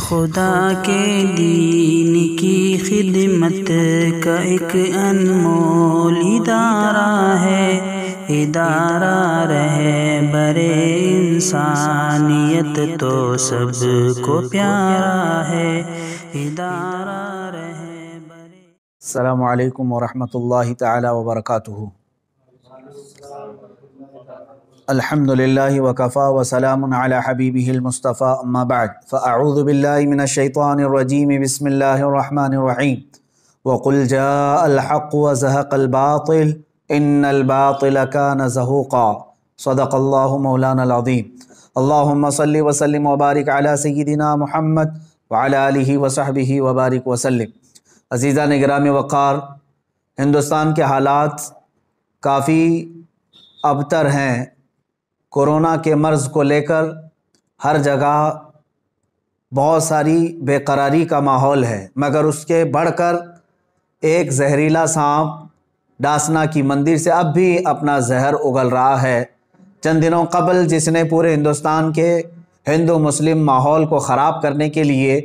خدا کے دین کی خدمت کا ایک انمول ادارہ ہے، ادارہ رہے برے انسانیت تو سب کو پیارا ہے، ادارہ رہے برے۔ السلام علیکم ورحمۃ اللہ تعالی وبرکاتہ۔ الحمد للہ وکفا وسلام علی حبیبہ المصطفیٰ، اما بعد فاعوذ باللہ من الشیطان الرجیم، بسم اللہ الرحمن الرحیم۔ وقل جاء الحق وزهق الباطل ان الباطل کان زہوقا، صدق اللہ مولانا العظیم۔ اللہم صلی وسلم وبارک علی سیدنا محمد وعلی آلہ وصحبہ وبارک وسلم۔ عزیزان گرامی وقار، ہندوستان کے حالات کافی ابتر ہیں۔ کورونا کے مرض کو لے کر ہر جگہ بہت ساری بے قراری کا ماحول ہے، مگر اس کے بڑھ کر ایک زہریلا سانپ ڈاسنا کی مندر سے اب بھی اپنا زہر اگل رہا ہے۔ چند دنوں قبل جس نے پورے ہندوستان کے ہندو مسلم ماحول کو خراب کرنے کے لیے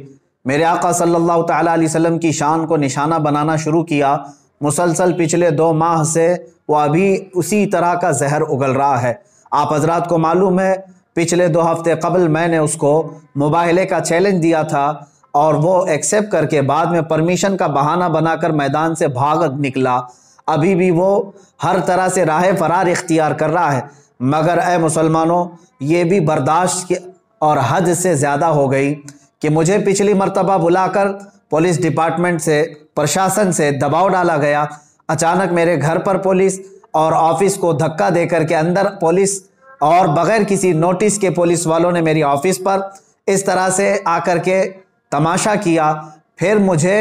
میرے آقا صلی اللہ تعالیٰ علیہ وسلم کی شان کو نشانہ بنانا شروع کیا، مسلسل پچھلے 2 ماہ سے وہ ابھی اسی طرح کا زہر اگل رہا ہے۔ آپ حضرات کو معلوم ہے پچھلے 2 ہفتے قبل میں نے اس کو مباہلے کا چیلنج دیا تھا اور وہ ایکسیپٹ کر کے بعد میں پرمیشن کا بہانہ بنا کر میدان سے بھاگ نکلا۔ ابھی بھی وہ ہر طرح سے راہ فرار اختیار کر رہا ہے، مگر اے مسلمانوں، یہ بھی برداشت اور حد سے زیادہ ہو گئی کہ مجھے پچھلی مرتبہ بلا کر پولیس ڈپارٹمنٹ سے، پرشاسن سے دباؤ ڈالا گیا۔ اچانک میرے گھر پر پولیس اور آفس کو دھکا دے کر کے اندر پولیس اور بغیر کسی نوٹس کے پولیس والوں نے میری آفس پر اس طرح سے آ کر کے تماشا کیا۔ پھر مجھے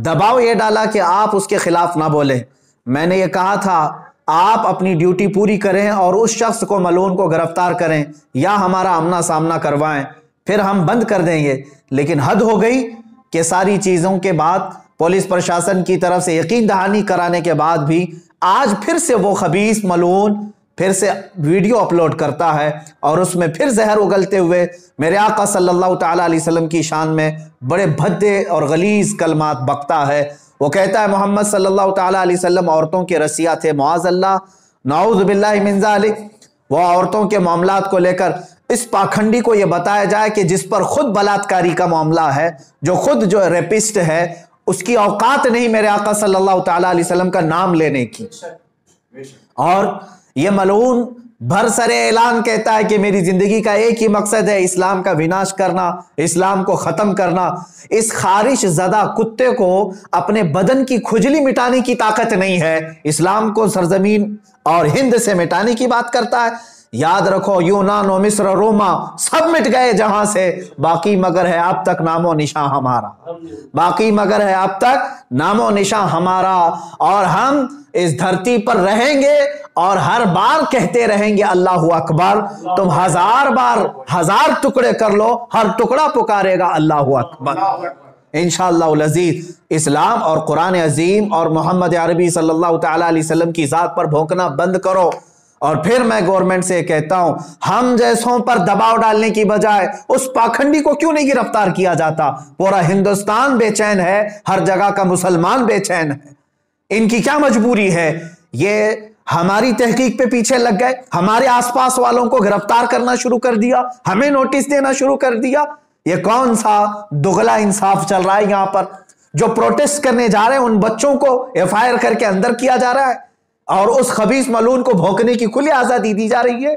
دباؤ یہ ڈالا کہ آپ اس کے خلاف نہ بولیں۔ میں نے یہ کہا تھا آپ اپنی ڈیوٹی پوری کریں اور اس شخص کو ملعون کو گرفتار کریں یا ہمارا آمنا سامنا کروائیں، پھر ہم بند کر دیں گے۔ لیکن حد ہو گئی کہ ساری چیزوں کے بعد پولیس پرشاسن کی طرف سے یقین دہانی کرانے کے بعد بھی آج پھر سے وہ خبیث ملعون پھر سے ویڈیو اپلوڈ کرتا ہے اور اس میں پھر زہر اگلتے ہوئے میرے آقا صلی اللہ تعالیٰ علیہ وسلم کی شان میں بڑے بھدے اور غلیظ کلمات بکتا ہے۔ وہ کہتا ہے محمد صلی اللہ تعالیٰ علیہ وسلم عورتوں کے رسیا تھے، معاذ اللہ، نعوذ باللہ من ذالک۔ وہ عورتوں کے معاملات کو لے کر اس پاکھنڈی کو یہ بتایا جائے کہ جس پر خود بلاتکاری کا معاملہ ہے، جو خود جو ریپسٹ ہے، اس کی اوقات نہیں میرے آقا صلی اللہ تعالیٰ علیہ وسلم کا نام لینے کی۔ اور یہ ملعون بھرسر اعلان کہتا ہے کہ میری زندگی کا ایک ہی مقصد ہے اسلام کا وناش کرنا، اسلام کو ختم کرنا۔ اس خارش زدہ کتے کو اپنے بدن کی کھجلی مٹانے کی طاقت نہیں ہے، اسلام کو سرزمین اور ہند سے مٹانے کی بات کرتا ہے۔ یاد رکھو یونان و مصر و روما سب مٹ گئے جہاں سے، باقی مگر ہے اب تک نام و نشاں ہمارا، باقی مگر ہے اب تک نام و نشاں ہمارا، اور ہم اس دھرتی پر رہیں گے اور ہر بار کہتے رہیں گے اللہ اکبر۔ تم 1000 بار 1000 ٹکڑے کر لو، ہر ٹکڑا پکارے گا اللہ اکبر۔ انشاءاللہ العزیز اسلام اور قرآن عظیم اور محمد عربی صلی اللہ تعالیٰ علیہ وسلم کی ذات پر بھونکنا بند کرو۔ اور پھر میں گورنمنٹ سے کہتا ہوں ہم جیسوں پر دباؤ ڈالنے کی بجائے اس پاکھنڈی کو کیوں نہیں گرفتار کیا جاتا؟ پورا ہندوستان بے چین ہے، ہر جگہ کا مسلمان بے چین ہے، ان کی کیا مجبوری ہے؟ یہ ہماری تحقیق پہ پیچھے لگ گئے، ہمارے آس پاس والوں کو گرفتار کرنا شروع کر دیا، ہمیں نوٹس دینا شروع کر دیا۔ یہ کون سا دگلا انصاف چل رہا ہے یہاں پر؟ جو پروٹیسٹ کرنے جا رہے ہیں ان بچوں کو FIR کر کے اندر کیا جا رہا ہے اور اس خبیث ملعون کو بھونکنے کی کھلی آزادی دی جا رہی ہے۔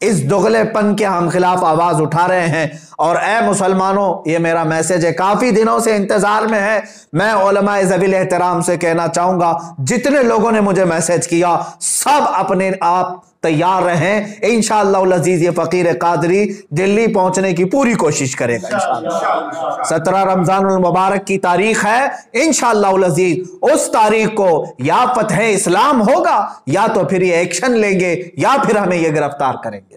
اس دگلے پن کے ہم خلاف آواز اٹھا رہے ہیں۔ اور اے مسلمانوں، یہ میرا میسج ہے، کافی دنوں سے انتظار میں ہے۔ میں علماء ذوی الاحترام سے کہنا چاہوں گا جتنے لوگوں نے مجھے میسج کیا سب اپنے آپ تیار رہیں، انشاءاللہ العزیز یہ فقیر قادری دلی پہنچنے کی پوری کوشش کرے گا انشاءاللہ۔ 17 رمضان المبارک کی تاریخ ہے، انشاءاللہ العزیز اس تاریخ کو یا فتح اسلام ہوگا یا تو پھر یہ ایکشن لیں گے یا پھر ہمیں یہ گرفتار کریں گے۔